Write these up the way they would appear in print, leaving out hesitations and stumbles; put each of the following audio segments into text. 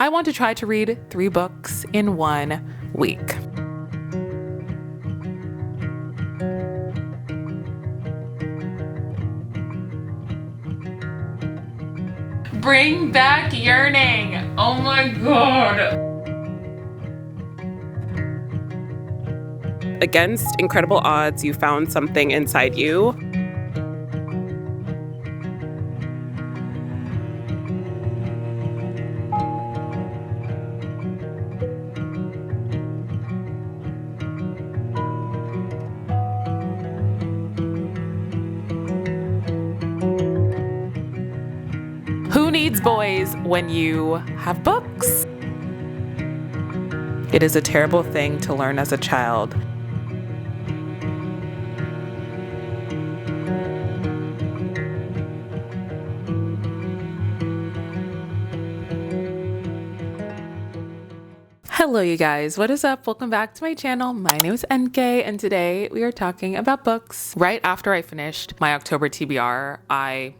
I want to try to read 3 books in 1 week. Bring back yearning. Oh my God. Against incredible odds, you found something inside you. Who needs boys when you have books? It is a terrible thing to learn as a child. Hello you guys, what is up? Welcome back to my channel. My name is NK and today we are talking about books. Right after I finished my October TBR, I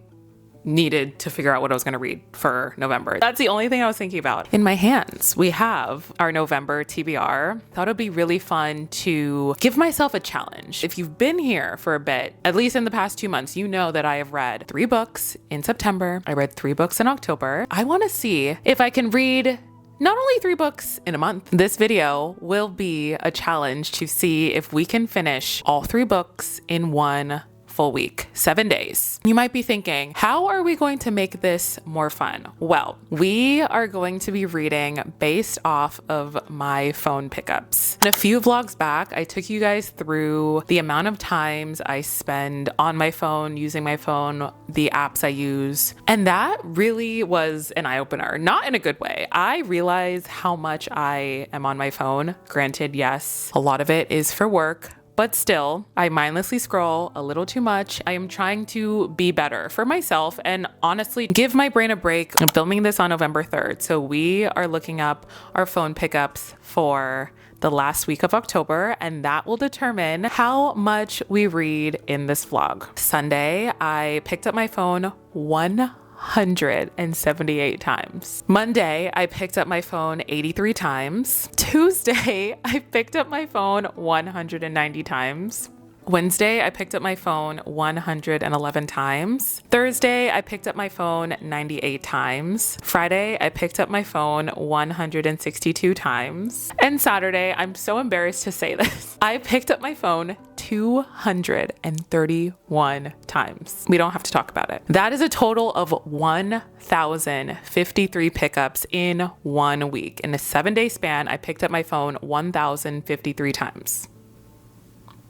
needed to figure out what I was going to read for November. That's the only thing I was thinking about. In my hands, we have our November TBR. Thought it'd be really fun to give myself a challenge. If you've been here for a bit, at least in the past 2 months, you know that I have read 3 books in September. I read 3 books in October. I want to see if I can read not only 3 books in a month. This video will be a challenge to see if we can finish all 3 books in 1 full week, 7 days. You might be thinking, how are we going to make this more fun? Well, we are going to be reading based off of my phone pickups. In a few vlogs back, I took you guys through the amount of times I spend on my phone, using my phone, the apps I use. And that really was an eye-opener, not in a good way. I realize how much I am on my phone. Granted, yes, a lot of it is for work, but still, I mindlessly scroll a little too much. I am trying to be better for myself and honestly give my brain a break. I'm filming this on November 3rd, so we are looking up our phone pickups for the last week of October, and that will determine how much we read in this vlog. Sunday, I picked up my phone 178 times. Monday, I picked up my phone 83 times. Tuesday, I picked up my phone 190 times. Wednesday, I picked up my phone 111 times. Thursday, I picked up my phone 98 times. Friday, I picked up my phone 162 times. And Saturday, I'm so embarrassed to say this, I picked up my phone 231 times. We don't have to talk about it. That is a total of 1,053 pickups in 1 week. In a 7-day span, I picked up my phone 1,053 times.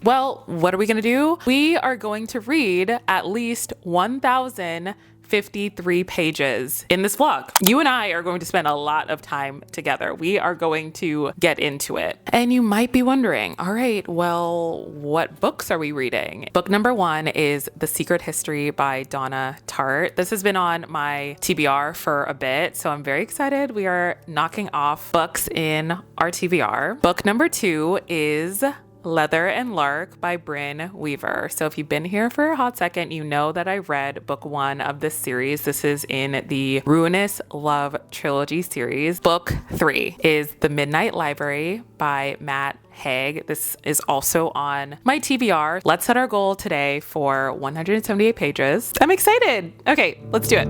Well, what are we going to do? We are going to read at least 1,053 pages in this vlog. You and I are going to spend a lot of time together. We are going to get into it. And you might be wondering, all right, well, what books are we reading? Book number 1 is The Secret History by Donna Tartt. This has been on my TBR for a bit, so I'm very excited. We are knocking off books in our TBR. Book number 2 is Leather and Lark by Bryn Weaver. So if you've been here for a hot second, you know that I read book 1 of this series. This is in the Ruinous Love Trilogy series. Book 3 is The Midnight Library by Matt Haig. This is also on my TBR. Let's set our goal today for 178 pages. I'm excited. Okay, let's do it.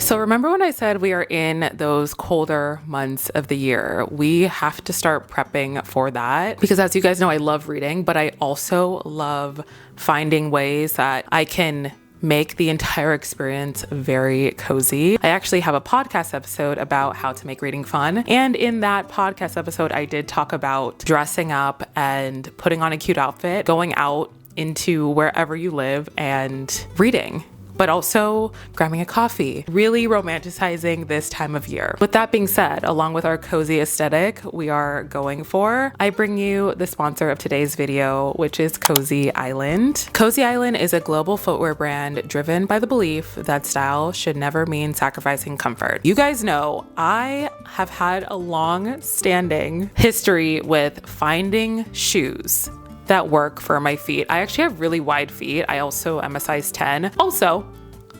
So remember when I said we are in those colder months of the year? We have to start prepping for that because, as you guys know, I love reading, but I also love finding ways that I can make the entire experience very cozy. I actually have a podcast episode about how to make reading fun. And in that podcast episode, I did talk about dressing up and putting on a cute outfit, going out into wherever you live and reading but also grabbing a coffee, really romanticizing this time of year. With that being said, along with our cozy aesthetic we are going for, I bring you the sponsor of today's video, which is Cozy Island. Cozy Island is a global footwear brand driven by the belief that style should never mean sacrificing comfort. You guys know I have had a long-standing history with finding shoes that work for my feet. I actually have really wide feet. I also am a size 10. Also,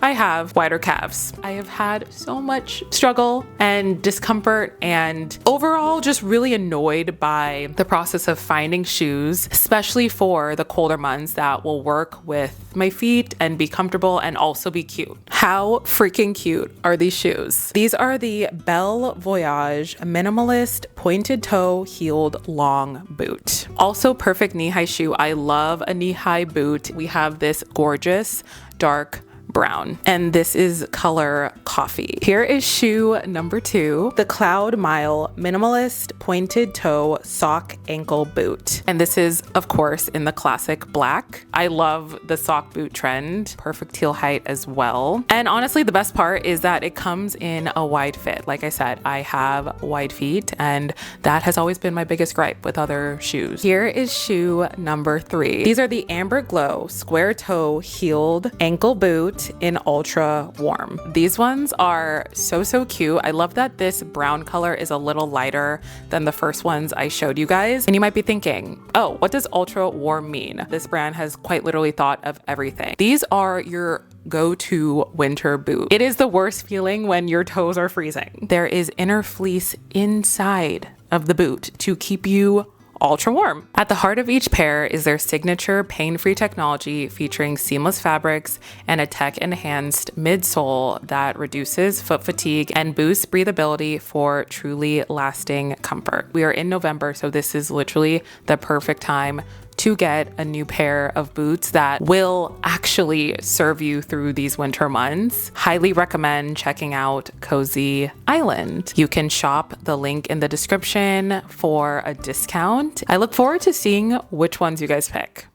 I have wider calves. I have had so much struggle and discomfort and overall just really annoyed by the process of finding shoes, especially for the colder months, that will work with my feet and be comfortable and also be cute. How freaking cute are these shoes? These are the Belle Voyage Minimalist Pointed Toe Heeled Long Boot. Also perfect knee-high shoe. I love a knee-high boot. We have this gorgeous dark brown, and this is color coffee. Here is shoe number 2, the CloudMile Minimalist Pointed Toe Sock Ankle Boot. And this is, of course, in the classic black. I love the sock boot trend. Perfect heel height as well. And honestly, the best part is that it comes in a wide fit. Like I said, I have wide feet, and that has always been my biggest gripe with other shoes. Here is shoe number 3. These are the AmberGlow Square Toe Heeled Ankle Boot in ultra warm. These ones are so cute. I love that this brown color is a little lighter than the first ones I showed you guys. And you might be thinking, oh, what does ultra warm mean? This brand has quite literally thought of everything. These are your go-to winter boot. It is the worst feeling when your toes are freezing. There is inner fleece inside of the boot to keep you ultra warm. At the heart of each pair is their signature pain-free technology featuring seamless fabrics and a tech-enhanced midsole that reduces foot fatigue and boosts breathability for truly lasting comfort. We are in November, so this is literally the perfect time to get a new pair of boots that will actually serve you through these winter months. Highly recommend checking out Cozy Island. You can shop the link in the description for a discount. I look forward to seeing which ones you guys pick.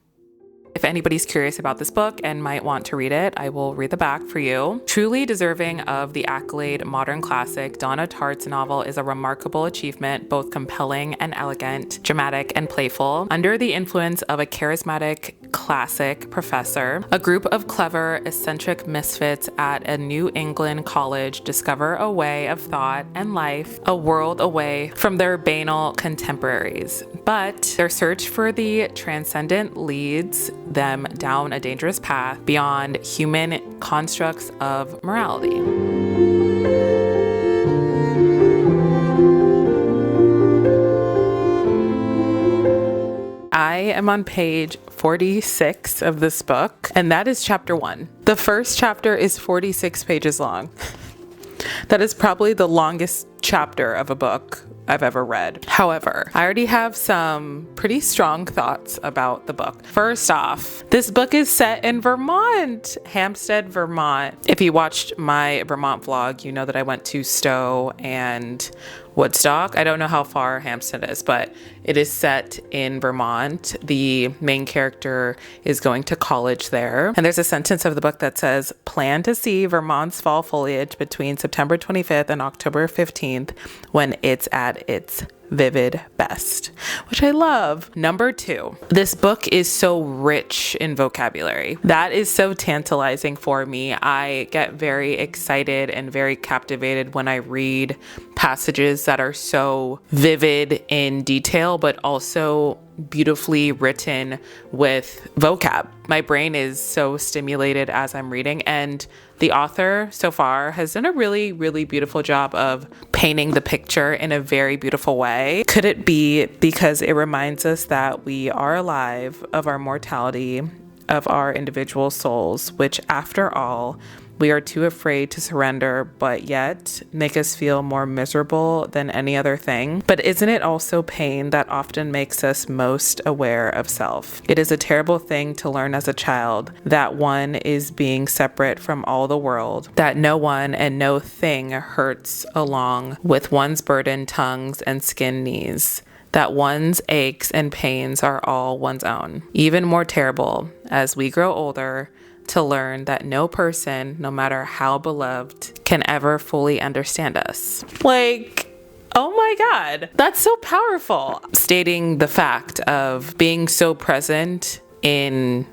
If anybody's curious about this book and might want to read it, I will read the back for you. Truly deserving of the accolade modern classic, Donna Tartt's novel is a remarkable achievement, both compelling and elegant, dramatic and playful. Under the influence of a charismatic classic professor, a group of clever, eccentric misfits at a New England college discover a way of thought and life, a world away from their banal contemporaries. But their search for the transcendent leads them down a dangerous path beyond human constructs of morality. I am on page 46 of this book, and that is chapter 1. The first chapter is 46 pages long. That is probably the longest chapter of a book I've ever read. However, I already have some pretty strong thoughts about the book. First off, this book is set in Vermont, Hampstead, Vermont. If you watched my Vermont vlog, you know that I went to Stowe and Woodstock. I don't know how far Hampstead is, but it is set in Vermont. The main character is going to college there. And there's a sentence of the book that says, plan to see Vermont's fall foliage between September 25th and October 15th when it's at its vivid best, which I love. Number 2, this book is so rich in vocabulary. That is so tantalizing for me. I get very excited and very captivated when I read passages that are so vivid in detail, but also beautifully written with vocab. My brain is so stimulated as I'm reading, and the author so far has done a really, really beautiful job of painting the picture in a very beautiful way. Could it be because it reminds us that we are alive, of our mortality, of our individual souls, which after all, we are too afraid to surrender, but yet make us feel more miserable than any other thing. But isn't it also pain that often makes us most aware of self? It is a terrible thing to learn as a child that one is being separate from all the world, that no one and no thing hurts along with one's burdened tongues and skinned knees, that one's aches and pains are all one's own. Even more terrible, as we grow older, to learn that no person, no matter how beloved, can ever fully understand us. Like, oh my God, that's so powerful. Stating the fact of being so present in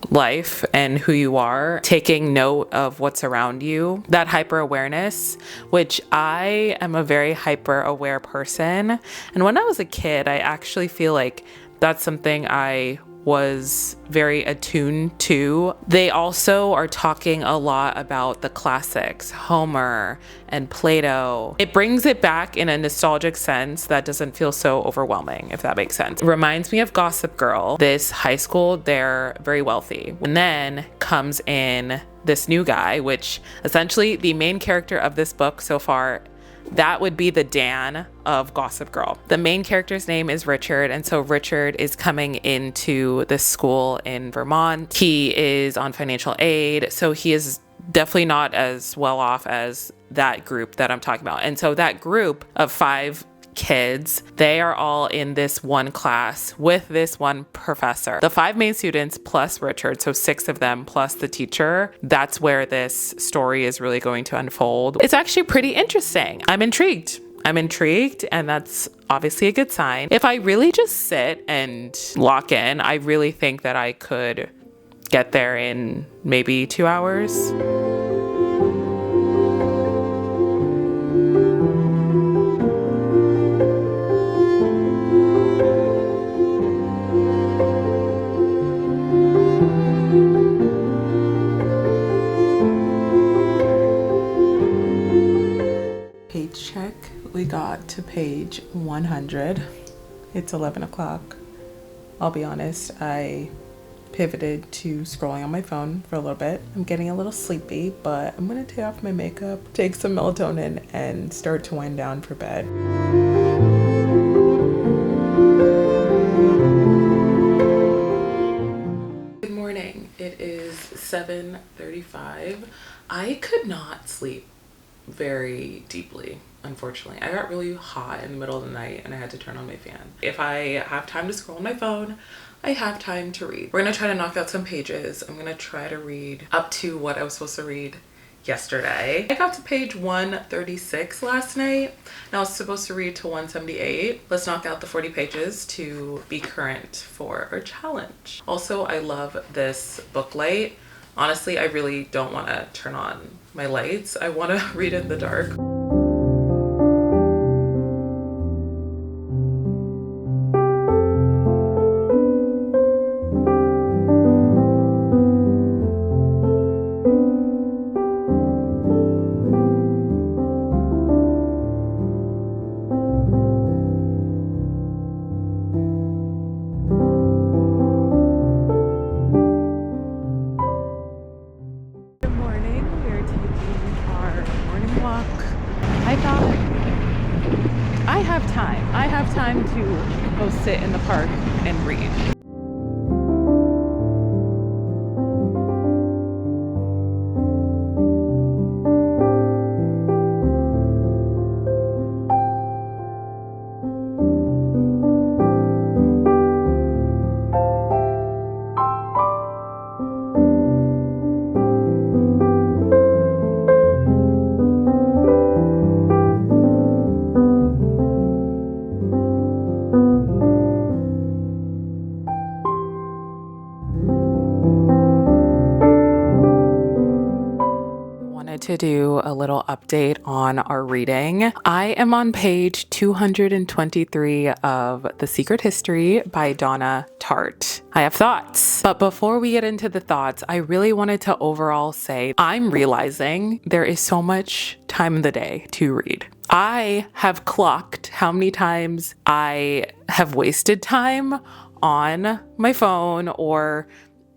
life and who you are, taking note of what's around you, that hyper awareness, which I am a very hyper aware person. And when I was a kid, I actually feel like that's something I was very attuned to. They also are talking a lot about the classics, Homer and Plato. It brings it back in a nostalgic sense that doesn't feel so overwhelming, if that makes sense. It reminds me of Gossip Girl. This high school, they're very wealthy. And then comes in this new guy, which essentially the main character of this book so far, that would be the Dan of Gossip Girl. The main character's name is Richard, and so Richard is coming into this school in Vermont. He is on financial aid, so he is definitely not as well off as that group that I'm talking about. And so that group of 5 kids, they are all in this one class with this one professor. The 5 main students plus Richard, so 6 of them plus the teacher, that's where this story is really going to unfold. It's actually pretty interesting. I'm intrigued, and that's obviously a good sign. If I really just sit and lock in, I really think that I could get there in maybe 2 hours. Check. We got to page 100. It's 11 o'clock. I'll be honest, I pivoted to scrolling on my phone for a little bit. I'm getting a little sleepy, but I'm gonna take off my makeup, take some melatonin, and start to wind down for bed. Good morning. It is 7:35. I could not sleep very deeply, unfortunately. I got really hot in the middle of the night and I had to turn on my fan. If I have time to scroll on my phone, I have time to read. We're gonna try to knock out some pages. I'm gonna try to read up to what I was supposed to read yesterday. I got to page 136 last night and I was supposed to read to 178. Let's knock out the 40 pages to be current for our challenge. Also, I love this book light. Honestly, I really don't want to turn on my lights. I want to read in the dark. I have time to go sit in the park and read. To do a little update on our reading. I am on page 223 of The Secret History by Donna Tartt. I have thoughts, but before we get into the thoughts, I really wanted to overall say I'm realizing there is so much time in the day to read. I have clocked how many times I have wasted time on my phone or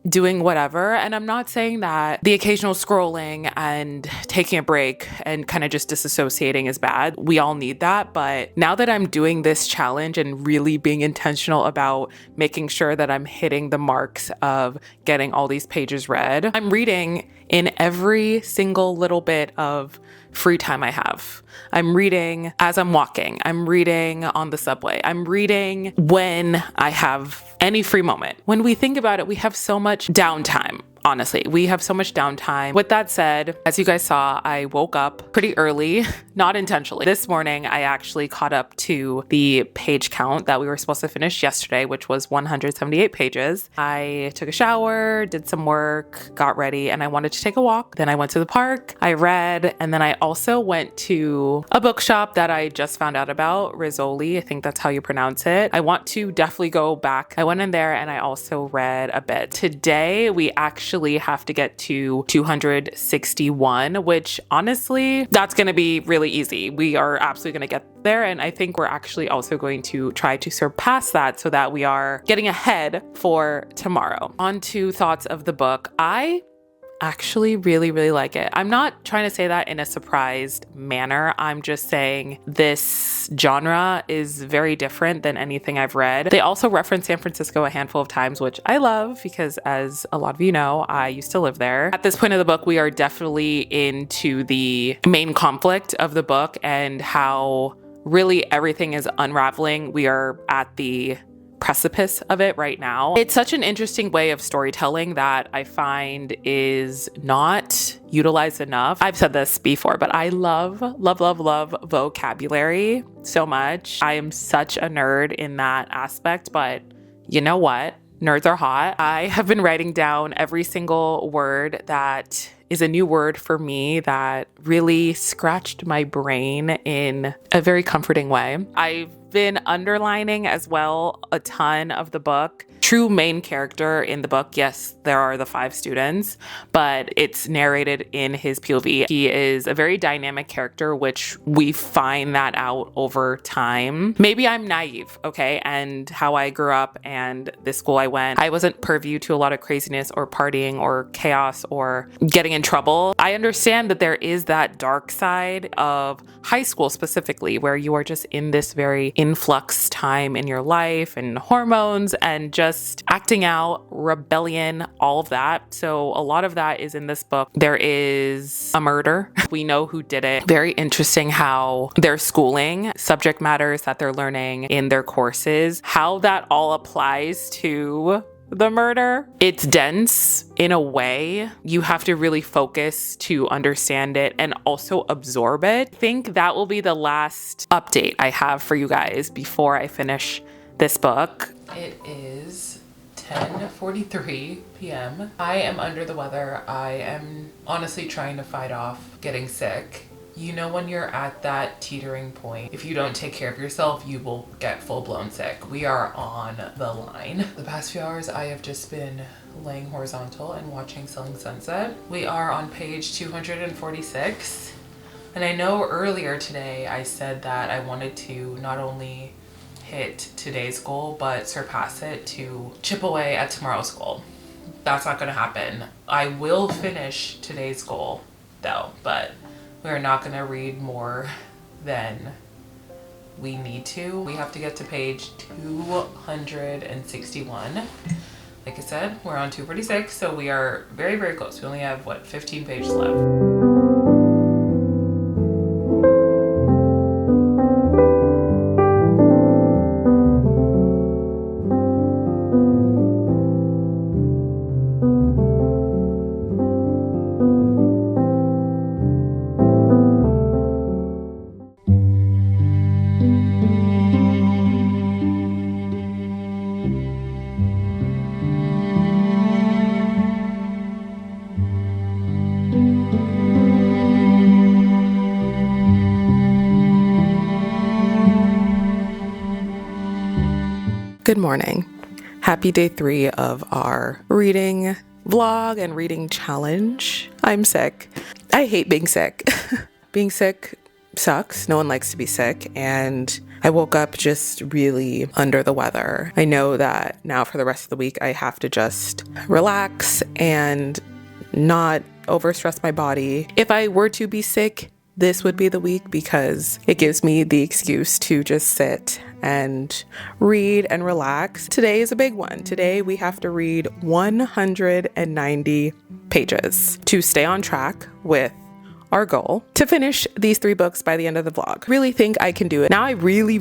doing whatever. And I'm not saying that the occasional scrolling and taking a break and kind of just disassociating is bad. We all need that. But now that I'm doing this challenge and really being intentional about making sure that I'm hitting the marks of getting all these pages read, I'm reading in every single little bit of free time I have. I'm reading as I'm walking. I'm reading on the subway. I'm reading when I have any free moment. When we think about it, we have so much downtime Honestly, we have so much downtime. With that said, as you guys saw, I woke up pretty early, not intentionally. This morning, I actually caught up to the page count that we were supposed to finish yesterday, which was 178 pages. I took a shower, did some work, got ready, and I wanted to take a walk. Then I went to the park, I read, and then I also went to a bookshop that I just found out about, Rizzoli, I think that's how you pronounce it. I want to definitely go back. I went in there and I also read a bit. Today, we actually have to get to 261, which honestly, that's going to be really easy. We are absolutely going to get there. And I think we're actually also going to try to surpass that so that we are getting ahead for tomorrow. On to thoughts of the book. I actually really like it. I'm not trying to say that in a surprised manner. I'm just saying this genre is very different than anything I've read. They also reference San Francisco a handful of times, which I love because, as a lot of you know, I used to live there. At this point of the book, we are definitely into the main conflict of the book and how really everything is unraveling. We are at the precipice of it right now. It's such an interesting way of storytelling that I find is not utilized enough. I've said this before, but I love vocabulary so much. I am such a nerd in that aspect, but you know what? Nerds are hot. I have been writing down every single word that is a new word for me that really scratched my brain in a very comforting way. I've been underlining as well a ton of the book. True main character in the book, yes, there are the 5 students, but it's narrated in his POV. He is a very dynamic character, which we find that out over time. Maybe I'm naive, okay, and how I grew up and the school I went, I wasn't purview to a lot of craziness or partying or chaos or getting in trouble. I understand that there is that dark side of high school specifically, where you are just in this very influx time in your life and hormones and just acting out, rebellion, all of that. So a lot of that is in this book. There is a murder. We know who did it. Very interesting how their schooling, subject matters that they're learning in their courses, how that all applies to the murder. It's dense in a way. You have to really focus to understand it and also absorb it. I think that will be the last update I have for you guys before I finish this book. It is 10:43 p.m. I am under the weather. I am honestly trying to fight off getting sick. You know, when you're at that teetering point, if you don't take care of yourself, you will get full-blown sick. We are on the line. The past few hours, I have just been laying horizontal and watching Selling Sunset. We are on page 246. And I know earlier today I said that I wanted to not only hit today's goal, but surpass it to chip away at tomorrow's goal. That's not gonna happen. I will finish today's goal though, but we're not gonna read more than we need to. We have to get to page 261. Like I said, we're on 246, so we are very close. We only have, what, 15 pages left. Good morning. Happy day 3 of our reading vlog and reading challenge. I'm sick. I hate being sick. Being sick sucks. No one likes to be sick. And I woke up just really under the weather. I know that now for the rest of the week, I have to just relax and not overstress my body. If I were to be sick, this would be the week because it gives me the excuse to just sit and read and relax. Today is a big one. Today we have to read 190 pages to stay on track with our goal to finish these 3 books by the end of the vlog. Really think I can do it. Now I really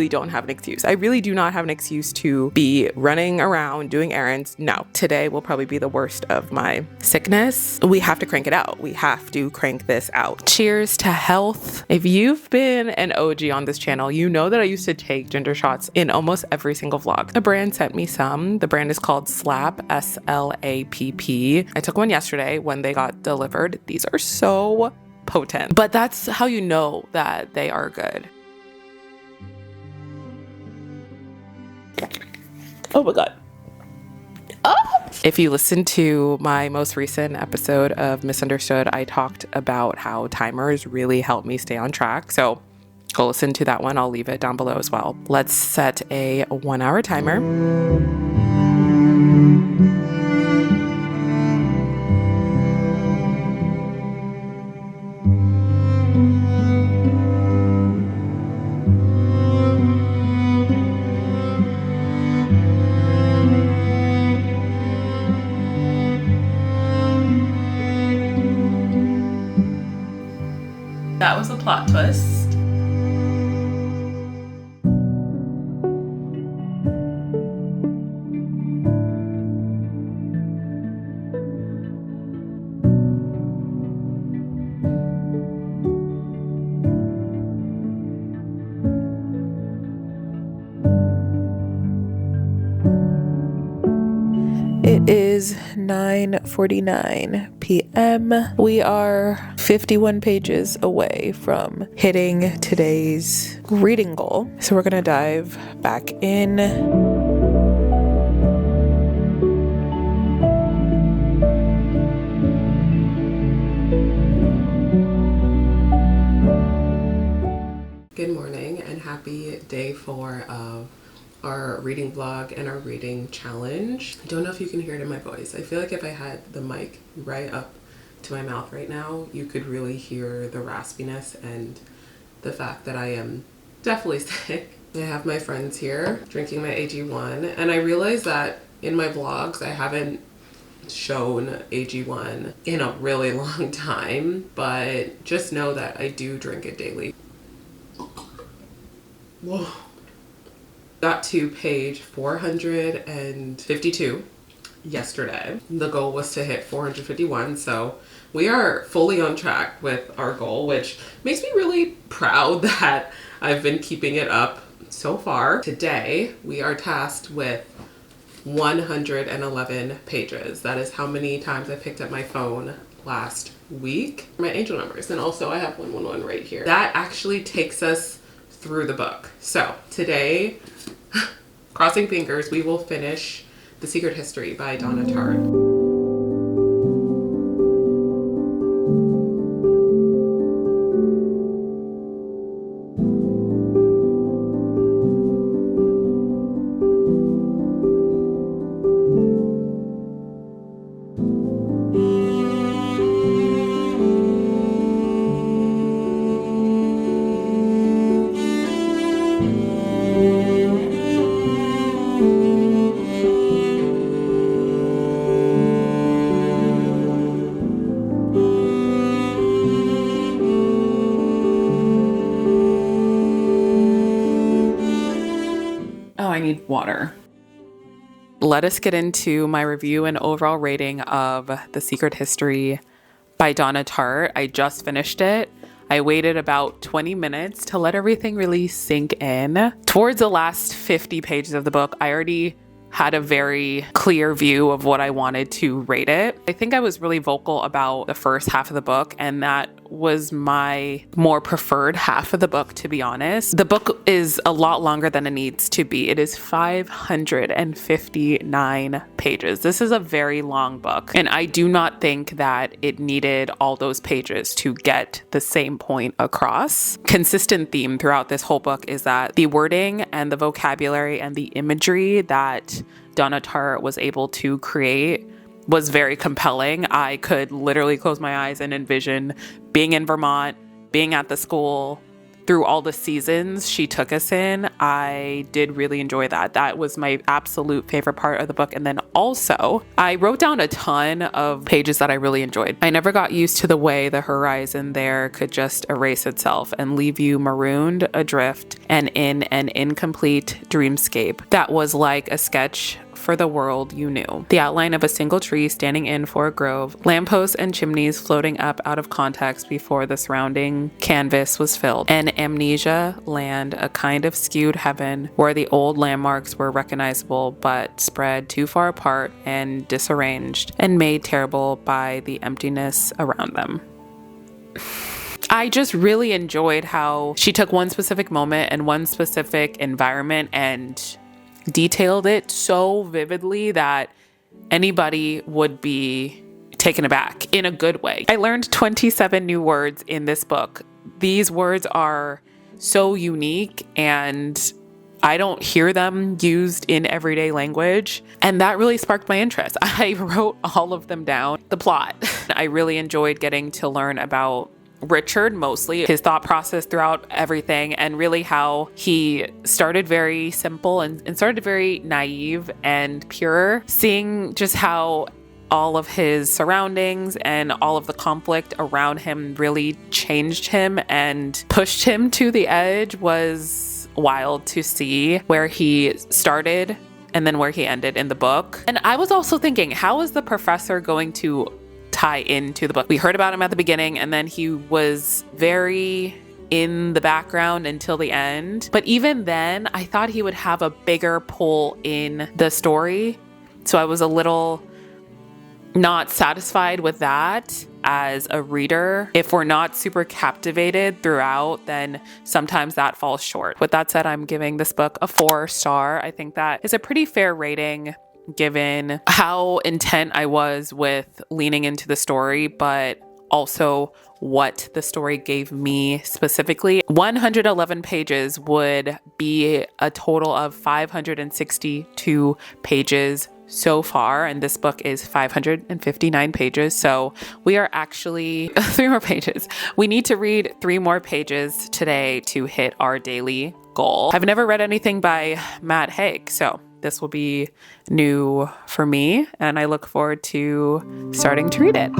don't have an excuse. I really do not have an excuse to be running around doing errands. No, today will probably be the worst of my sickness. We have to crank it out. We have to crank this out. Cheers to health. If you've been an OG on this channel, you know that I used to take ginger shots in almost every single vlog. A brand sent me some. The brand is called Slapp, S-L-A-P-P. I took one yesterday when they got delivered. These are so potent, but that's how you know that they are good. Oh my God. If you listen to my most recent episode of Misunderstood, I talked about how timers really help me stay on track. So go listen to that one. I'll leave it down below as well. Let's set a 1-hour timer. That was a plot twist. It is 9:49 p.m. We are 51 pages away from hitting today's reading goal. So we're gonna dive back in. Good morning and happy day 4 of our reading vlog and our reading challenge. I don't know if you can hear it in my voice. I feel like if I had the mic right up to my mouth right now, you could really hear the raspiness and the fact that I am definitely sick. I have my friends here drinking my AG1, and I realized that in my vlogs I haven't shown AG1 in a really long time, but just know that I do drink it daily. Whoa. Got to page 452 yesterday. The goal was to hit 451, so we are fully on track with our goal, which makes me really proud that I've been keeping it up so far. Today, we are tasked with 111 pages. That is how many times I picked up my phone last week. My angel numbers, and also I have 111 right here. That actually takes us through the book. So today, crossing fingers, we will finish The Secret History by Donna Tartt. I need water. Let us get into my review and overall rating of The Secret History by Donna Tartt. I just finished it. I waited about 20 minutes to let everything really sink in. Towards the last 50 pages of the book, I already had a very clear view of what I wanted to rate it. I think I was really vocal about the first half of the book, and that was my more preferred half of the book, to be honest. The book is a lot longer than it needs to be. It is 559 pages. This is a very long book, and I do not think that it needed all those pages to get the same point across. Consistent theme throughout this whole book is that the wording and the vocabulary and the imagery that Donna Tartt was able to create was very compelling. I could literally close my eyes and envision being in Vermont, being at the school, through all the seasons she took us in, I did really enjoy that. That was my absolute favorite part of the book. And then also, I wrote down a ton of pages that I really enjoyed. I never got used to the way the horizon there could just erase itself and leave you marooned adrift and in an incomplete dreamscape that was like a sketch for the world you knew. The outline of a single tree standing in for a grove, lampposts and chimneys floating up out of context before the surrounding canvas was filled. An amnesia land, a kind of skewed heaven where the old landmarks were recognizable but spread too far apart and disarranged and made terrible by the emptiness around them. I just really enjoyed how she took one specific moment and one specific environment and detailed it so vividly that anybody would be taken aback in a good way. I learned 27 new words in this book. These words are so unique and I don't hear them used in everyday language. And that really sparked my interest. I wrote all of them down. The plot. I really enjoyed getting to learn about Richard, mostly his thought process throughout everything, and really how he started very simple and started very naive and pure, seeing just how all of his surroundings and all of the conflict around him really changed him and pushed him to the edge was wild to see, where he started and then where he ended in the book. And I was also thinking, how is the professor going to tie into the book? We heard about him at the beginning and then he was very in the background until the end. But even then, I thought he would have a bigger pull in the story. So I was a little not satisfied with that as a reader. If we're not super captivated throughout, then sometimes that falls short. With that said, I'm giving this book a 4-star. I think that is a pretty fair rating given how intent I was with leaning into the story, but also what the story gave me specifically. 111 pages would be a total of 562 pages so far, and this book is 559 pages, so we are actually 3 more pages. We need to read 3 more pages today to hit our daily goal. I've never read anything by Matt Haig, so this will be new for me, and I look forward to starting to read it.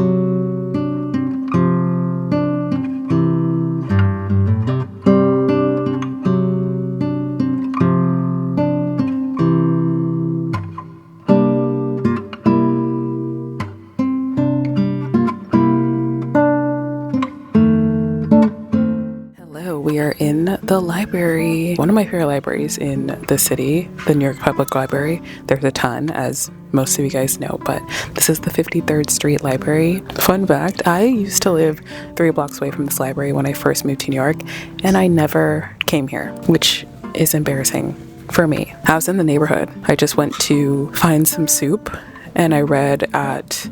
We are in the library, one of my favorite libraries in the city, the New York Public Library. There's a ton, as most of you guys know, but this is the 53rd Street Library. Fun fact, I used to live 3 blocks away from this library when I first moved to New York, and I never came here, which is embarrassing for me. I was in the neighborhood. I just went to find some soup, and I read at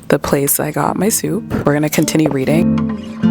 the place I got my soup. We're gonna continue reading.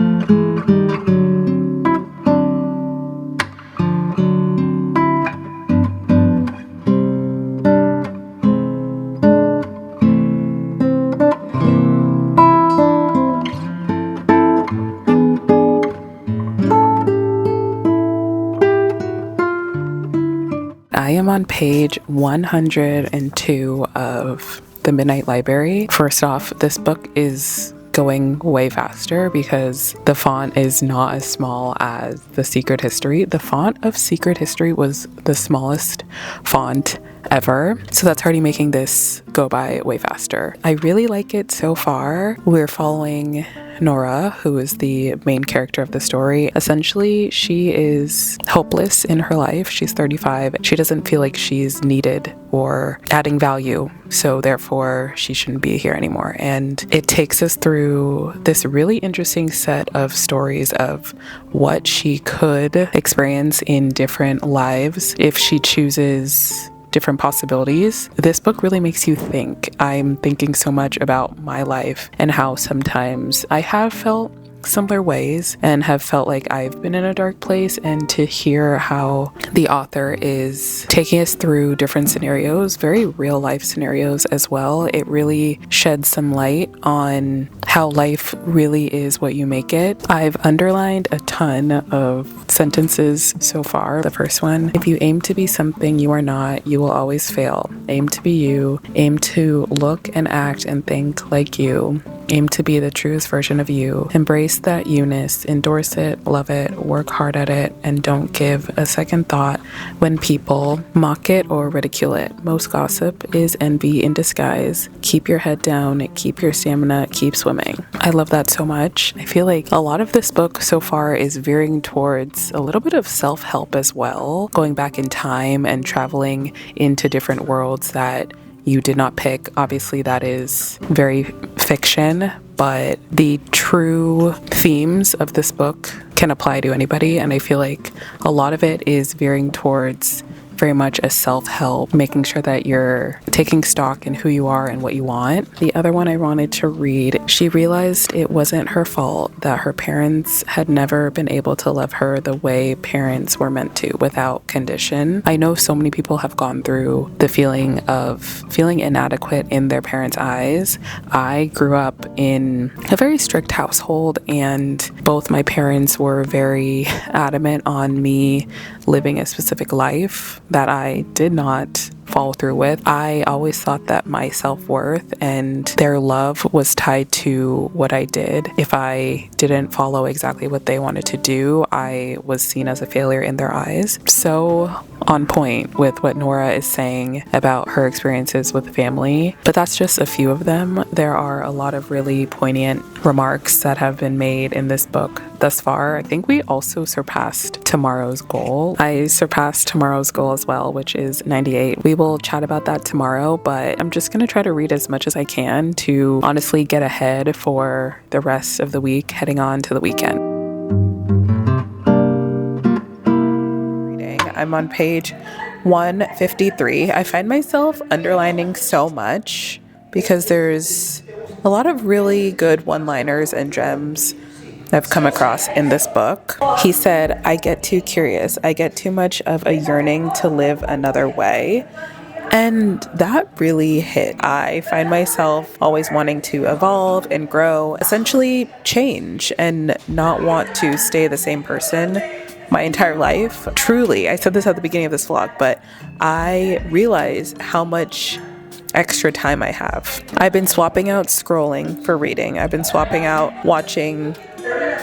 I am on page 102 of The Midnight Library. First off, this book is going way faster because the font is not as small as the Secret History. The font of Secret History was the smallest font ever, so that's already making this go by way faster. I really like it so far. We're following Nora, who is the main character of the story. Essentially, she is hopeless in her life. She's 35. She doesn't feel like she's needed or adding value, so therefore she shouldn't be here anymore. And it takes us through this really interesting set of stories of what she could experience in different lives if she chooses different possibilities. This book really makes you think. I'm thinking so much about my life and how sometimes I have felt similar ways and have felt like I've been in a dark place, and to hear how the author is taking us through different scenarios, very real life scenarios as well, it really sheds some light on how life really is what you make it. I've underlined a ton of sentences so far. The first one, if you aim to be something you are not, you will always fail. Aim to be you. Aim to look and act and think like you. Aim to be the truest version of you. Embrace that you-ness, endorse it, love it, work hard at it, and don't give a second thought when people mock it or ridicule it. Most gossip is envy in disguise. Keep your head down, keep your stamina, keep swimming. I love that so much. I feel like a lot of this book so far is veering towards a little bit of self-help as well, going back in time and traveling into different worlds that you did not pick. Obviously, that is very fiction, but the true themes of this book can apply to anybody. And I feel like a lot of it is veering towards very much a self-help, making sure that you're taking stock in who you are and what you want. The other one I wanted to read, she realized it wasn't her fault that her parents had never been able to love her the way parents were meant to, without condition. I know so many people have gone through the feeling of feeling inadequate in their parents' eyes. I grew up in a very strict household, and both my parents were very adamant on me living a specific life that I did not follow through with. I always thought that my self-worth and their love was tied to what I did. If I didn't follow exactly what they wanted to do, I was seen as a failure in their eyes. So on point with what Nora is saying about her experiences with family, but that's just a few of them. There are a lot of really poignant remarks that have been made in this book thus far. I think we also surpassed tomorrow's goal. I surpassed tomorrow's goal as well, which is 98. We will chat about that tomorrow, but I'm just going to try to read as much as I can to honestly get ahead for the rest of the week, heading on to the weekend. I'm on page 153. I find myself underlining so much because there's a lot of really good one-liners and gems I've come across in this book. He said, I get too curious. I get too much of a yearning to live another way. And that really hit. I find myself always wanting to evolve and grow, essentially change, and not want to stay the same person my entire life. Truly, I said this at the beginning of this vlog, but I realize how much extra time I have. I've been swapping out scrolling for reading. I've been swapping out watching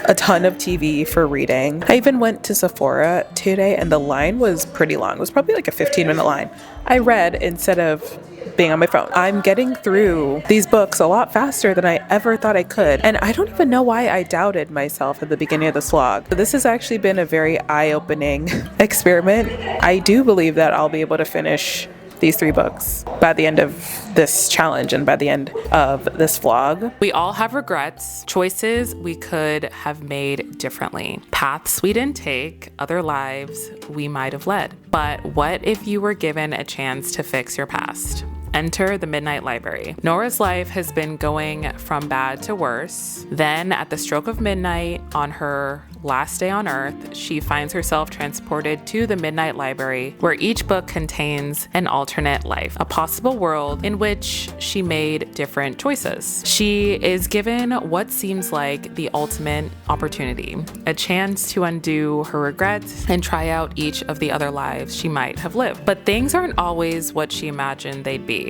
a ton of TV for reading. I even went to Sephora today and the line was pretty long. It was probably like a 15-minute line. I read instead of being on my phone. I'm getting through these books a lot faster than I ever thought I could. And I don't even know why I doubted myself at the beginning of this vlog. This has actually been a very eye-opening experiment. I do believe that I'll be able to finish these 3 books by the end of this challenge and by the end of this vlog. We all have regrets, choices we could have made differently, paths we didn't take, other lives we might have led. But what if you were given a chance to fix your past? Enter the Midnight Library. Nora's life has been going from bad to worse. Then, at the stroke of midnight, on her last day on Earth, she finds herself transported to the Midnight Library, where each book contains an alternate life, a possible world in which she made different choices. She is given what seems like the ultimate opportunity, a chance to undo her regrets and try out each of the other lives she might have lived. But things aren't always what she imagined they'd be.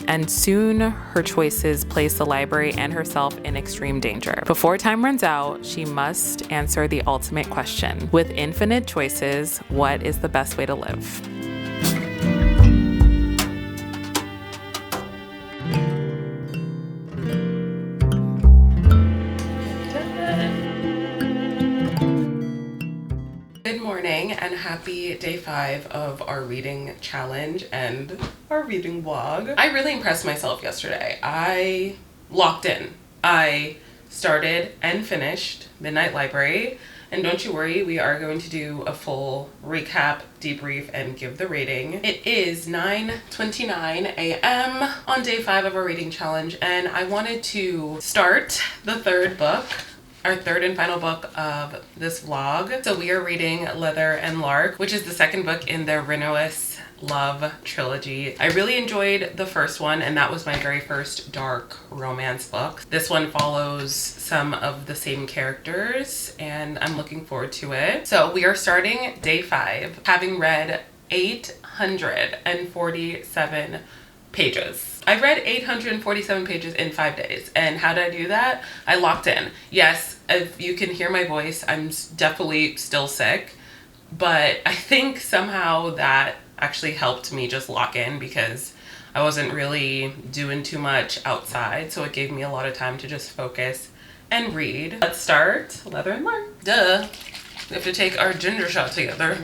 And soon her choices place the library and herself in extreme danger. Before time runs out, she must answer the ultimate question. With infinite choices, what is the best way to live? Good morning and happy day 5 of our reading challenge and our reading vlog. I really impressed myself yesterday. I locked in. I started and finished Midnight Library, and don't you worry, we are going to do a full recap, debrief, and give the rating. It is 9:29 a.m. on day 5 of our reading challenge, and I wanted to start the 3rd book our third and final book of this vlog. So we are reading Leather and Lark, which is the second book in the Renouis Love trilogy. I really enjoyed the first one, and that was my very first dark romance book. This one follows some of the same characters, and I'm looking forward to it. So we are starting day 5, having read 847 pages. I've read 847 pages in 5 days. And how did I do that? I locked in. Yes, if you can hear my voice, I'm definitely still sick, but I think somehow that actually helped me just lock in because I wasn't really doing too much outside, so it gave me a lot of time to just focus and read. Let's start Leather and Lark. Duh. We have to take our ginger shot together.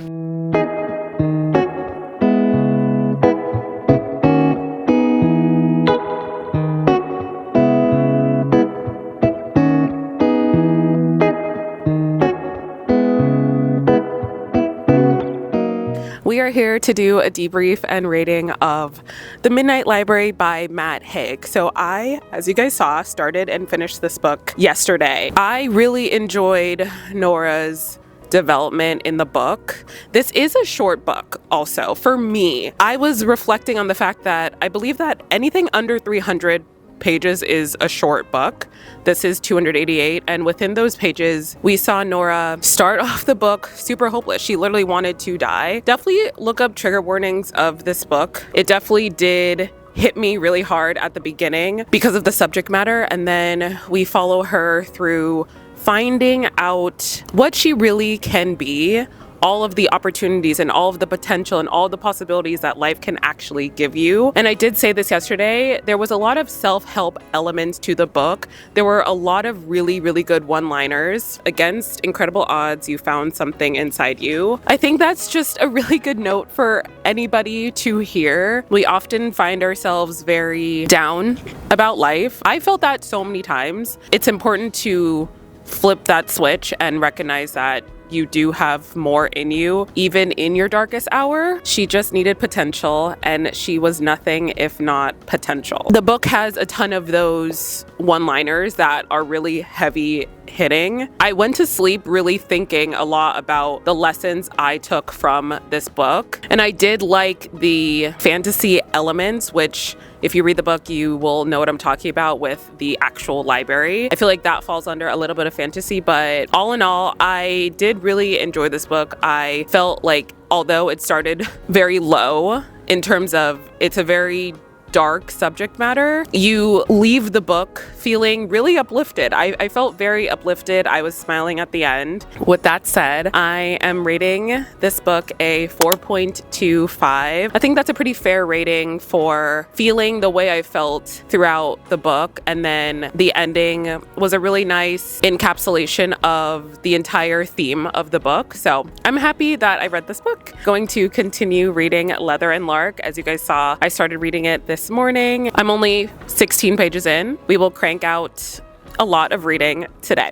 We are here to do a debrief and rating of The Midnight Library by Matt Haig. So I, as you guys saw, started and finished this book yesterday. I really enjoyed Nora's development in the book. This is a short book also. For me, I was reflecting on the fact that I believe that anything under 300 pages is a short book. This is 288, and within those pages we saw Nora start off the book super hopeless. She literally wanted to die. Definitely look up trigger warnings of this book. It definitely did hit me really hard at the beginning because of the subject matter, and then we follow her through finding out what she really can be, all of the opportunities and all of the potential and all the possibilities that life can actually give you. And I did say this yesterday, there was a lot of self-help elements to the book. There were a lot of really, really good one-liners. Against incredible odds, you found something inside you. I think that's just a really good note for anybody to hear. We often find ourselves very down about life. I felt that so many times. It's important to flip that switch and recognize that you do have more in you, even in your darkest hour. She just needed potential, and she was nothing if not potential. The book has a ton of those one-liners that are really heavy hitting. I went to sleep really thinking a lot about the lessons I took from this book, and I did like the fantasy elements, which if you read the book, you will know what I'm talking about with the actual library. I feel like that falls under a little bit of fantasy, but all in all, I did really enjoy this book. I felt like, although it started very low in terms of it's a very dark subject matter, you leave the book feeling really uplifted. I felt very uplifted. I was smiling at the end. With that said, I am rating this book a 4.25. I think that's a pretty fair rating for feeling the way I felt throughout the book. And then the ending was a really nice encapsulation of the entire theme of the book. So I'm happy that I read this book. Going to continue reading Leather and Lark. As you guys saw, I started reading it this morning. I'm only 16 pages in. We will crank out a lot of reading today.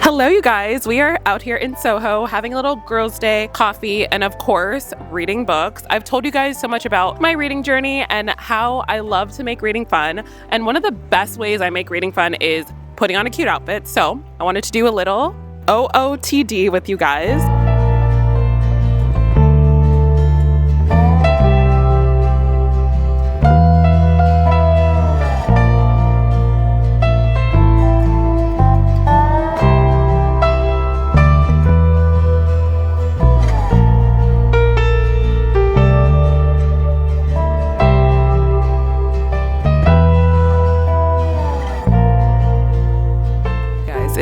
Hello, you guys. We are out here in Soho having a little girls' day coffee and, of course, reading books. I've told you guys so much about my reading journey and how I love to make reading fun. And one of the best ways I make reading fun is putting on a cute outfit. So I wanted to do a little OOTD with you guys.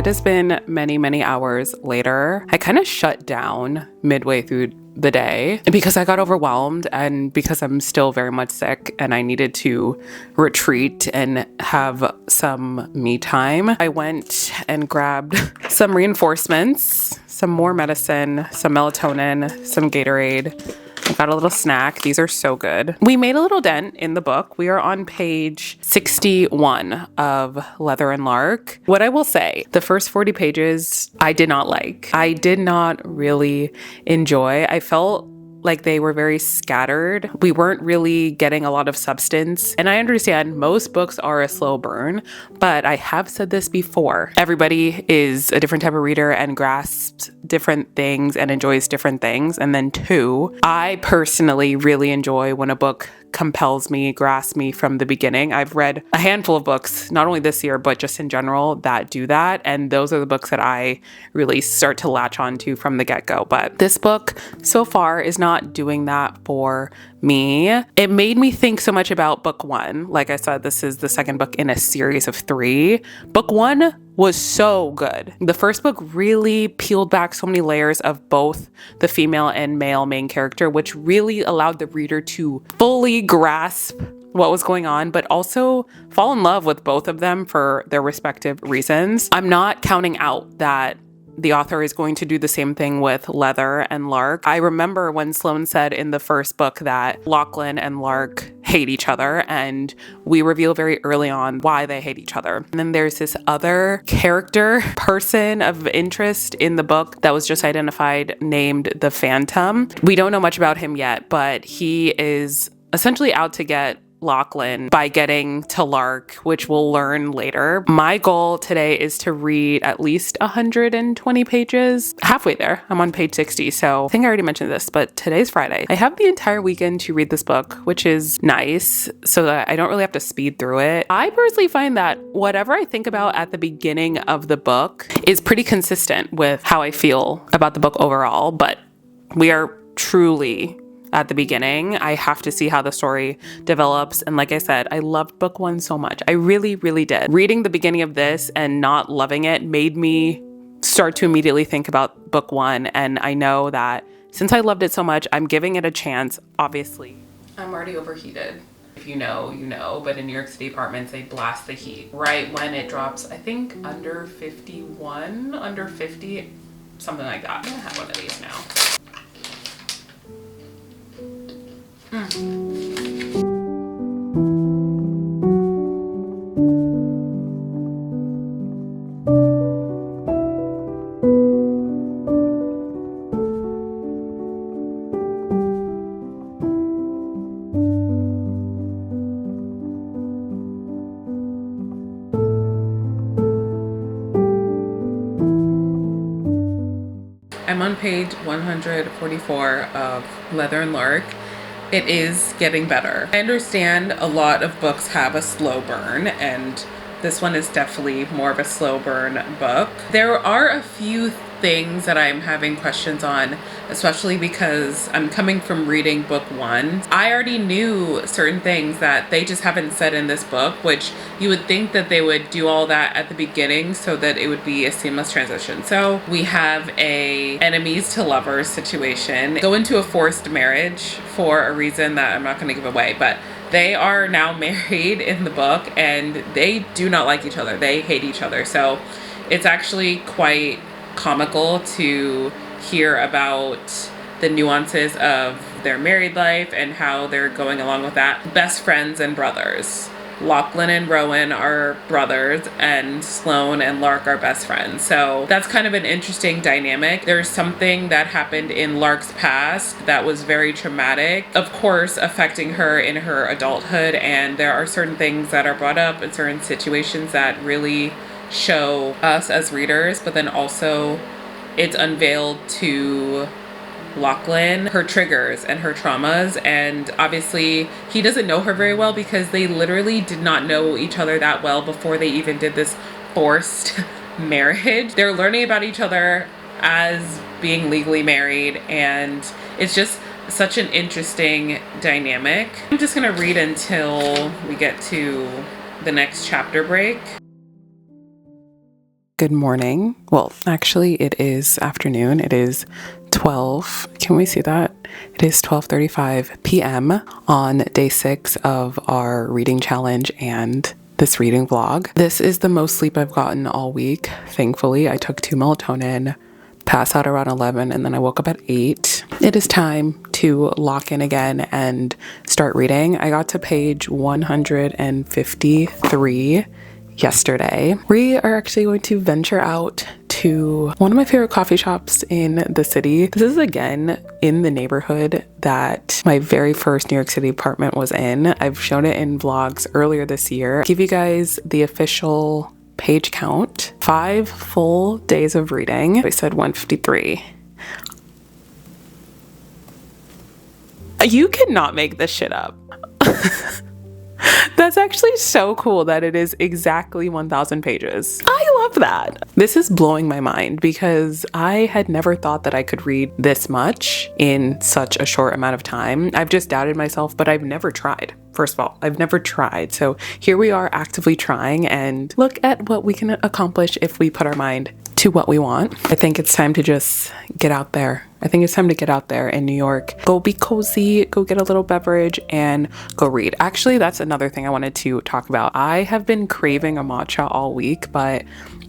It has been many, many hours later. I kind of shut down midway through the day because I got overwhelmed and because I'm still very much sick and I needed to retreat and have some me time. I went and grabbed some reinforcements, some more medicine, some melatonin, some Gatorade. I got a little snack. These are so good. We made a little dent in the book. We are on page 61 of Leather and Lark. What I will say, the first 40 pages I did not like. I did not really enjoy. I felt like they were very scattered. We weren't really getting a lot of substance. And I understand most books are a slow burn, but I have said this before. Everybody is a different type of reader and grasps different things and enjoys different things. And then two, I personally really enjoy when a book compels me, grasps me from the beginning. I've read a handful of books, not only this year, but just in general, that do that. And those are the books that I really start to latch onto from the get-go. But this book so far is not doing that for me. It made me think so much about book one. Like I said, this is the second book in a series of 3. Book one was so good. The first book really peeled back so many layers of both the female and male main character, which really allowed the reader to fully grasp what was going on, but also fall in love with both of them for their respective reasons. I'm not counting out that the author is going to do the same thing with Leather and Lark. I remember when Sloane said in the first book that Lachlan and Lark hate each other, and we reveal very early on why they hate each other. And then there's this other character, person of interest in the book that was just identified named the Phantom. We don't know much about him yet, but he is essentially out to get Lachlan by getting to Lark, which we'll learn later. My goal today is to read at least 120 pages. Halfway there. I'm on page 60. So I think I already mentioned this, but today's Friday. I have the entire weekend to read this book, which is nice so that I don't really have to speed through it. I personally find that whatever I think about at the beginning of the book is pretty consistent with how I feel about the book overall, but we are truly at the beginning. I have to see how the story develops. And like I said, I loved book one so much. I really, really did. Reading the beginning of this and not loving it made me start to immediately think about book one. And I know that since I loved it so much, I'm giving it a chance, obviously. I'm already overheated. If you know, you know, but in New York City apartments, they blast the heat right when it drops, I think under 51, under 50, something like that. I'm gonna have one of these now. I'm on page 144 of Leather and Lark. It is getting better. I understand a lot of books have a slow burn, and this one is definitely more of a slow burn book. There are a few things that I'm having questions on, especially because I'm coming from reading book one. I already knew certain things that they just haven't said in this book, which you would think that they would do all that at the beginning so that it would be a seamless transition. So we have a enemies to lovers situation, go into a forced marriage for a reason that I'm not going to give away, but they are now married in the book and they do not like each other. They hate each other. So it's actually quite comical to hear about the nuances of their married life and how they're going along with that. Best friends and brothers. Lachlan and Rowan are brothers and Sloane and Lark are best friends. So that's kind of an interesting dynamic. There's something that happened in Lark's past that was very traumatic, of course, affecting her in her adulthood. And there are certain things that are brought up in certain situations that really show us as readers, but then also it's unveiled to Lachlan, her triggers and her traumas. And obviously he doesn't know her very well because they literally did not know each other that well before they even did this forced marriage. They're learning about each other as being legally married, and it's just such an interesting dynamic. I'm just gonna read until we get to the next chapter break. Good morning. Well, actually, it is afternoon. It is 12. Can we see that? It is 12:35 p.m. on day 6 of our reading challenge and this reading vlog. This is the most sleep I've gotten all week. Thankfully, I took 2 melatonin, passed out around 11, and then I woke up at 8. It is time to lock in again and start reading. I got to page 153 yesterday. We are actually going to venture out to one of my favorite coffee shops in the city. This is again in the neighborhood that my very first New York City apartment was in. I've shown it in vlogs earlier this year. Give you guys the official page count. 5 full days of reading. I said 153. You cannot make this shit up. That's actually so cool that it is exactly 1,000 pages. I love that. This is blowing my mind because I had never thought that I could read this much in such a short amount of time. I've just doubted myself, but I've never tried. First of all, I've never tried. So here we are actively trying, and look at what we can accomplish if we put our mind to what we want. I think it's time to just get out there. I think it's time to get out there in New York. Go be cozy, go get a little beverage, and go read. Actually, that's another thing I wanted to talk about. I have been craving a matcha all week, but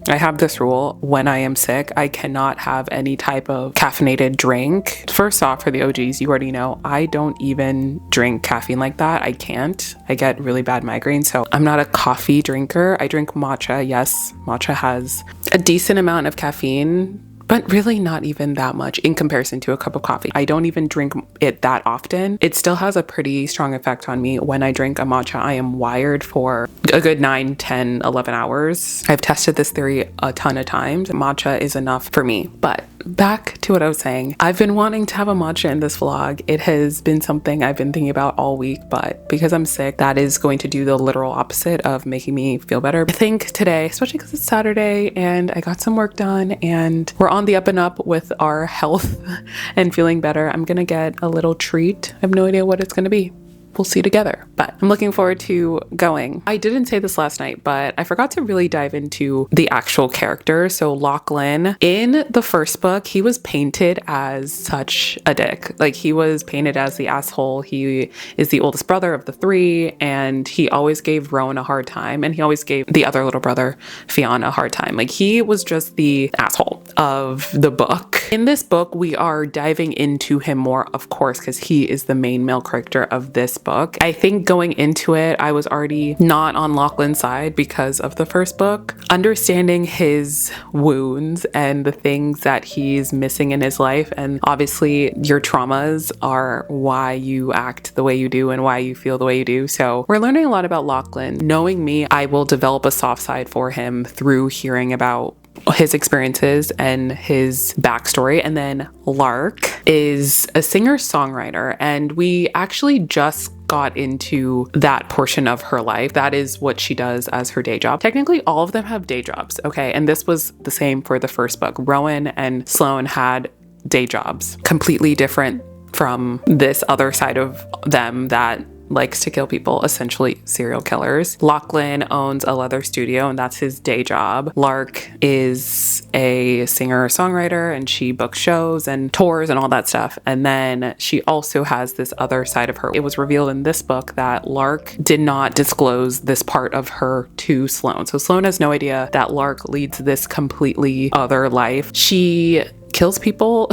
I have this rule: when I am sick, I cannot have any type of caffeinated drink. First off, for the OGs, you already know, I don't even drink caffeine like that. I can't. I get really bad migraines, so I'm not a coffee drinker. I drink matcha. Yes, matcha has a decent amount of caffeine, but really not even that much in comparison to a cup of coffee. I don't even drink it that often. It still has a pretty strong effect on me. When I drink a matcha, I am wired for a good 9, 10, 11 hours. I've tested this theory a ton of times. Matcha is enough for me. But back to what I was saying. I've been wanting to have a matcha in this vlog. It has been something I've been thinking about all week, but because I'm sick, that is going to do the literal opposite of making me feel better. I think today, especially because it's Saturday and I got some work done and we're on the up and up with our health and feeling better, I'm gonna get a little treat. I have no idea what it's gonna be. We'll see together, but I'm looking forward to going. I didn't say this last night, but I forgot to really dive into the actual character. So Lachlan, in the first book, he was painted as such a dick. Like, he was painted as the asshole. He is the oldest brother of the 3, and he always gave Rowan a hard time, and he always gave the other little brother, Fionn, a hard time. Like, he was just the asshole of the book. In this book, we are diving into him more, of course, because he is the main male character of this book. I think going into it, I was already not on Lachlan's side because of the first book. Understanding his wounds and the things that he's missing in his life, and obviously your traumas are why you act the way you do and why you feel the way you do. So we're learning a lot about Lachlan. Knowing me, I will develop a soft side for him through hearing about his experiences and his backstory. And then Lark is a singer-songwriter, and we actually just got into that portion of her life. That is what she does as her day job. Technically, all of them have day jobs, okay? And this was the same for the first book. Rowan and Sloane had day jobs, completely different from this other side of them that likes to kill people, essentially serial killers. Lachlan owns a leather studio, and that's his day job. Lark is a singer-songwriter, and she books shows and tours and all that stuff. And then she also has this other side of her. It was revealed in this book that Lark did not disclose this part of her to Sloane. So Sloane has no idea that Lark leads this completely other life. She kills people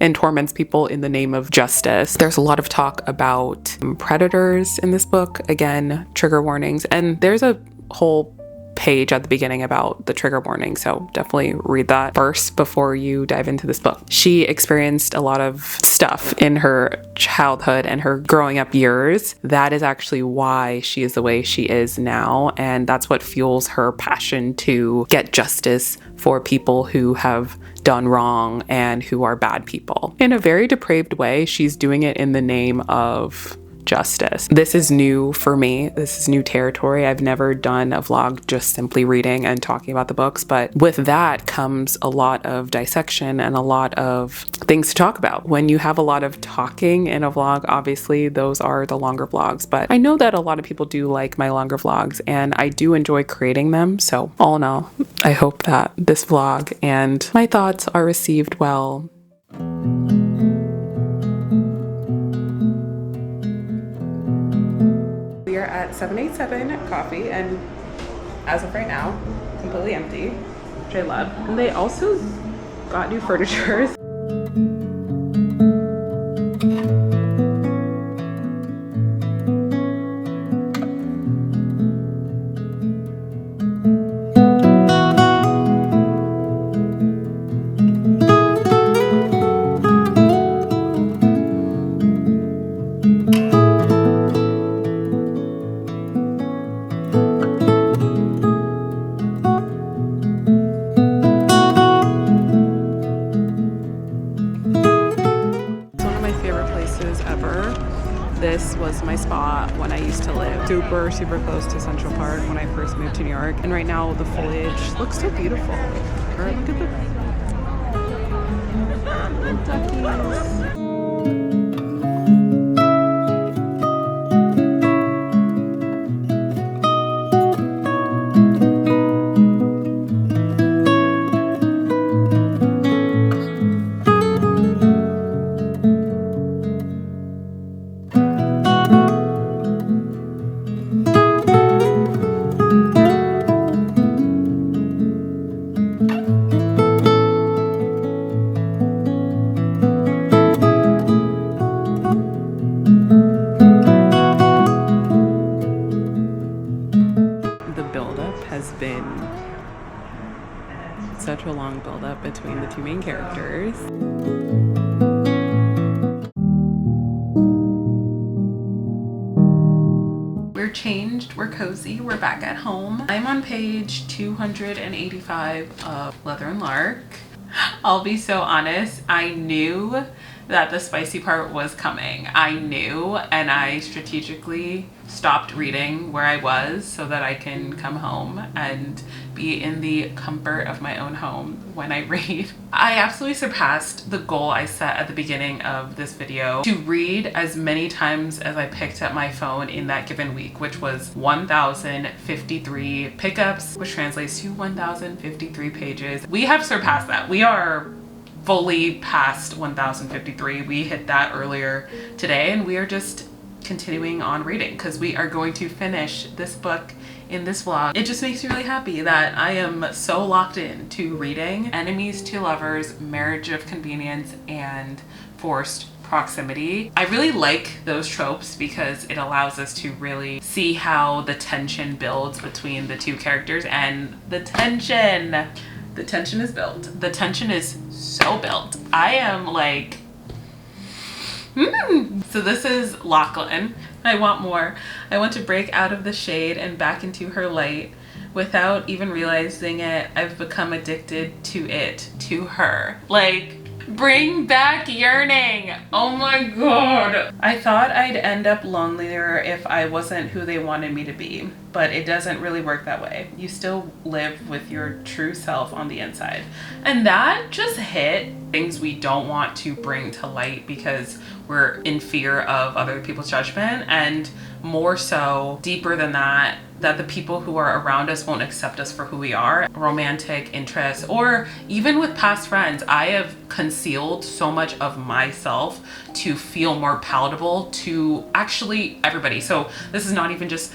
and torments people in the name of justice. There's a lot of talk about predators in this book. Again, trigger warnings. And there's a whole page at the beginning about the trigger warning, so definitely read that first before you dive into this book. She experienced a lot of stuff in her childhood and her growing up years. That is actually why she is the way she is now, and that's what fuels her passion to get justice for people who have done wrong and who are bad people. In a very depraved way, she's doing it in the name of justice. This is new for me. This is new territory. I've never done a vlog just simply reading and talking about the books, but with that comes a lot of dissection and a lot of things to talk about. When you have a lot of talking in a vlog, obviously those are the longer vlogs, but I know that a lot of people do like my longer vlogs and I do enjoy creating them. So all in all, I hope that this vlog and my thoughts are received well. We are at 787 Coffee, and as of right now, completely empty, which I love. And they also got new furniture. This was my spot when I used to live super close to Central Park when I first moved to New York. And right now the foliage looks so beautiful. Or look at the duckies. Such a long build-up between the two main characters. We're changed, we're cozy, we're back at home. I'm on page 285 of Leather and Lark. I'll be so honest, I knew that the spicy part was coming. I knew, and I strategically stopped reading where I was so that I can come home and be in the comfort of my own home when I read. I absolutely surpassed the goal I set at the beginning of this video to read as many times as I picked up my phone in that given week, which was 1,053 pickups, which translates to 1,053 pages. We have surpassed that. We are fully past 1,053. We hit that earlier today, and we are just continuing on reading because we are going to finish this book in this vlog. It just makes me really happy that I am so locked in to reading Enemies to Lovers, Marriage of Convenience, and Forced Proximity. I really like those tropes because it allows us to really see how the tension builds between the two characters, and the tension is built. The tension is so built. I am like, So this is Lachlan. I want more. I want to break out of the shade and back into her light. Without even realizing it, I've become addicted to it, to her. Like, bring back yearning. Oh my god. I thought I'd end up lonelier if I wasn't who they wanted me to be, but it doesn't really work that way. You still live with your true self on the inside. And that just hit things we don't want to bring to light because we're in fear of other people's judgment, and more so, deeper than that, that the people who are around us won't accept us for who we are. Romantic interests, or even with past friends, I have concealed so much of myself to feel more palatable to actually everybody. So this is not even just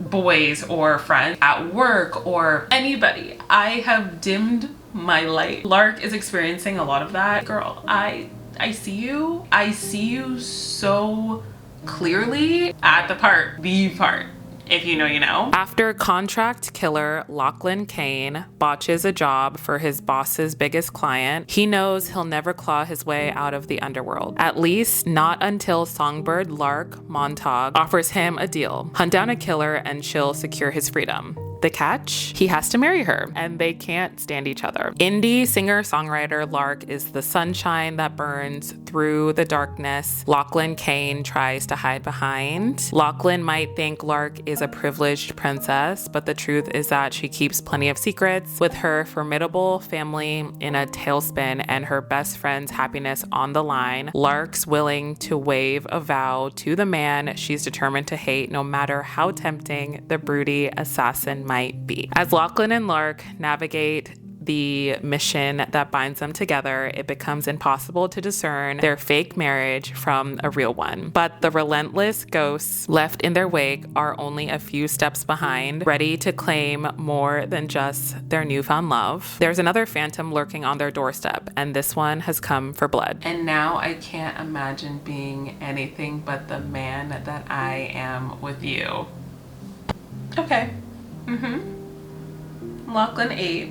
boys or friends at work or anybody. I have dimmed my light. Lark is experiencing a lot of that. Girl, I see you. I see you so clearly at the part, if you know, you know. After contract killer Lachlan Kane botches a job for his boss's biggest client, he knows he'll never claw his way out of the underworld. At least not until songbird Lark Montag offers him a deal. Hunt down a killer and she'll secure his freedom. the catch? He has to marry her, and they can't stand each other. Indie singer-songwriter Lark is the sunshine that burns through the darkness Lachlan Kane tries to hide behind. Lachlan might think Lark is a privileged princess, but the truth is that she keeps plenty of secrets. With her formidable family in a tailspin and her best friend's happiness on the line, Lark's willing to wave a vow to the man she's determined to hate, no matter how tempting the broody assassin might be. As Lachlan and Lark navigate the mission that binds them together, it becomes impossible to discern their fake marriage from a real one. But the relentless ghosts left in their wake are only a few steps behind, ready to claim more than just their newfound love. There's another phantom lurking on their doorstep, and this one has come for blood. And now I can't imagine being anything but the man that I am with you. Okay. Lachlan 8.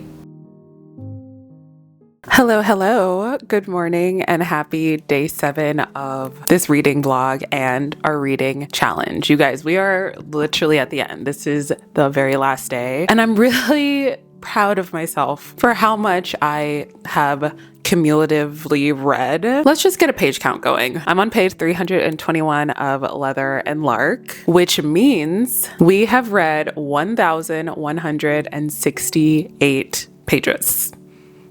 Hello, good morning, and happy day 7 of this reading vlog and our reading challenge. You guys, we are literally at the end. This is the very last day, and I'm really proud of myself for how much I have cumulatively read. Let's just get a page count going. I'm on page 321 of Leather and Lark, which means we have read 1,168 pages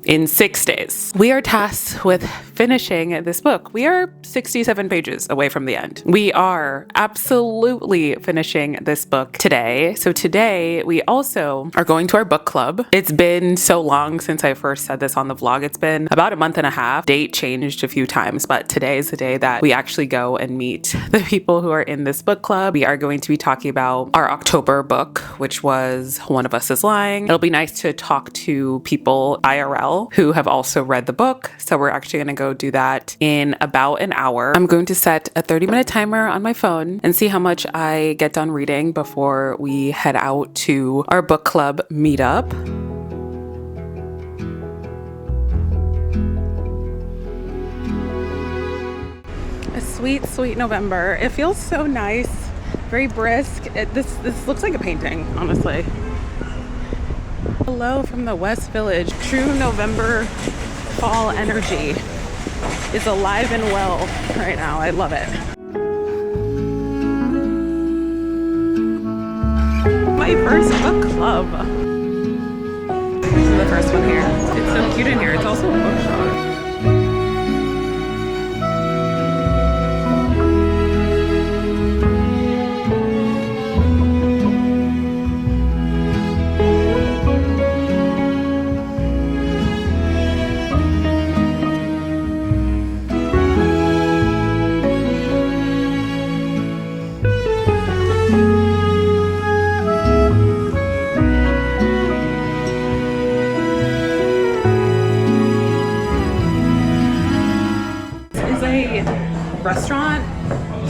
in 6 days. We are tasked with finishing this book. We are 67 pages away from the end. We are absolutely finishing this book today. So today we also are going to our book club. It's been so long since I first said this on the vlog. It's been about a month and a half. Date changed a few times, but today is the day that we actually go and meet the people who are in this book club. We are going to be talking about our October book, which was One of Us is Lying. It'll be nice to talk to people IRL who have also read the book. So we're actually going to go do that in about an hour. I'm going to set a 30-minute timer on my phone and see how much I get done reading before we head out to our book club meetup. A sweet, sweet November. It feels so nice, very brisk. This looks like a painting, honestly. Hello from the West Village. True November fall energy is alive and well right now. I love it. My first book club. This is the first one here. It's so cute in here. It's also a bookshop. Restaurant,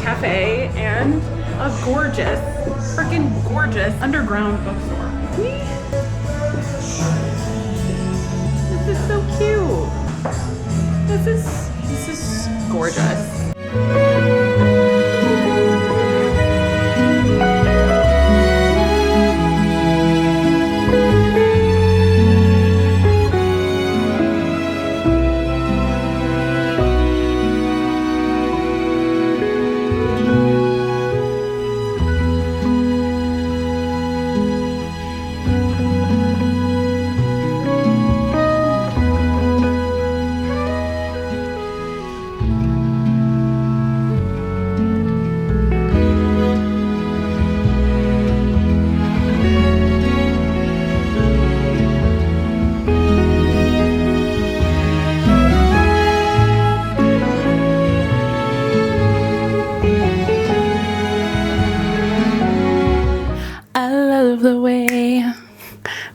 cafe, and a gorgeous, freaking gorgeous underground bookstore. This is so cute. This is gorgeous.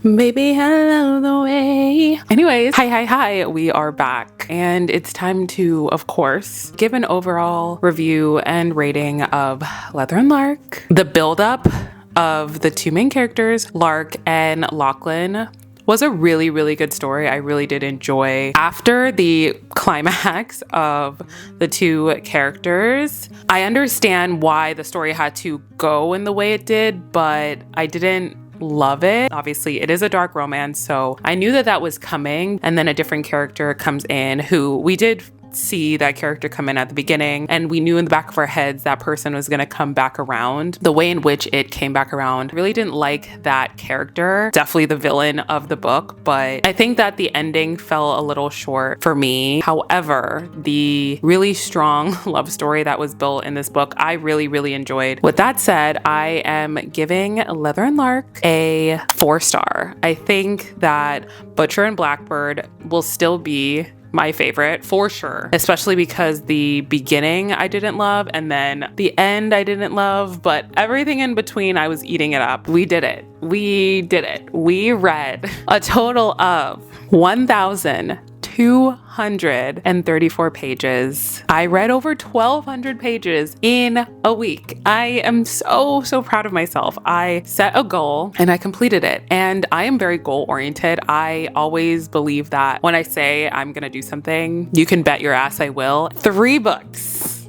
Baby, I love the way. Anyways, hi. We are back. And it's time to, of course, give an overall review and rating of Leather and Lark. The buildup of the two main characters, Lark and Lachlan, was a really, really good story. I really did enjoy. After the climax of the two characters, I understand why the story had to go in the way it did, but I didn't love it. Obviously, it is a dark romance, so I knew that that was coming. And then a different character comes in who we did see that character come in at the beginning, and we knew in the back of our heads that person was going to come back around. The way in which it came back around, really didn't like that character. Definitely the villain of the book, but I think that the ending fell a little short for me. However, the really strong love story that was built in this book, I really enjoyed. With that said, I am giving Leather and Lark a 4-star. I think that Butcher and Blackbird will still be my favorite for sure, especially because the beginning I didn't love and then the end I didn't love, but everything in between I was eating it up. We did it. We read a total of 1,234 pages. I read over 1,200 pages in a week. I am so proud of myself. I set a goal and I completed it. And I am very goal oriented. I always believe that when I say I'm gonna do something, you can bet your ass I will. 3 books.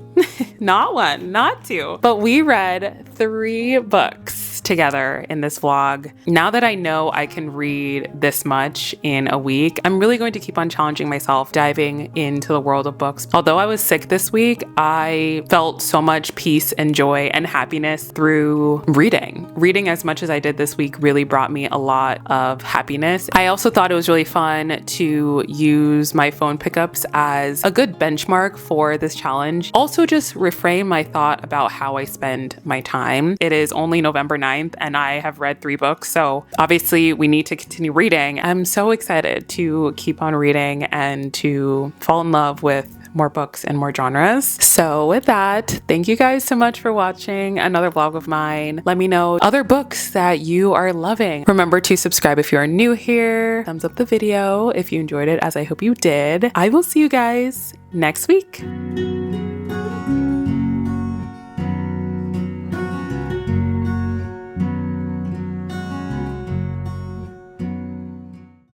Not 1, not 2, but we read 3 books together in this vlog. Now that I know I can read this much in a week, I'm really going to keep on challenging myself, diving into the world of books. Although I was sick this week, I felt so much peace and joy and happiness through reading. Reading as much as I did this week really brought me a lot of happiness. I also thought it was really fun to use my phone pickups as a good benchmark for this challenge. Also just reframe my thought about how I spend my time. It is only November 9th and I have read 3 books, so obviously we need to continue reading. I'm so excited to keep on reading and to fall in love with more books and more genres. So with that, thank you guys so much for watching another vlog of mine. Let me know other books that you are loving. Remember to subscribe if you are new here. Thumbs up the video if you enjoyed it, as I hope you did. I will see you guys next week.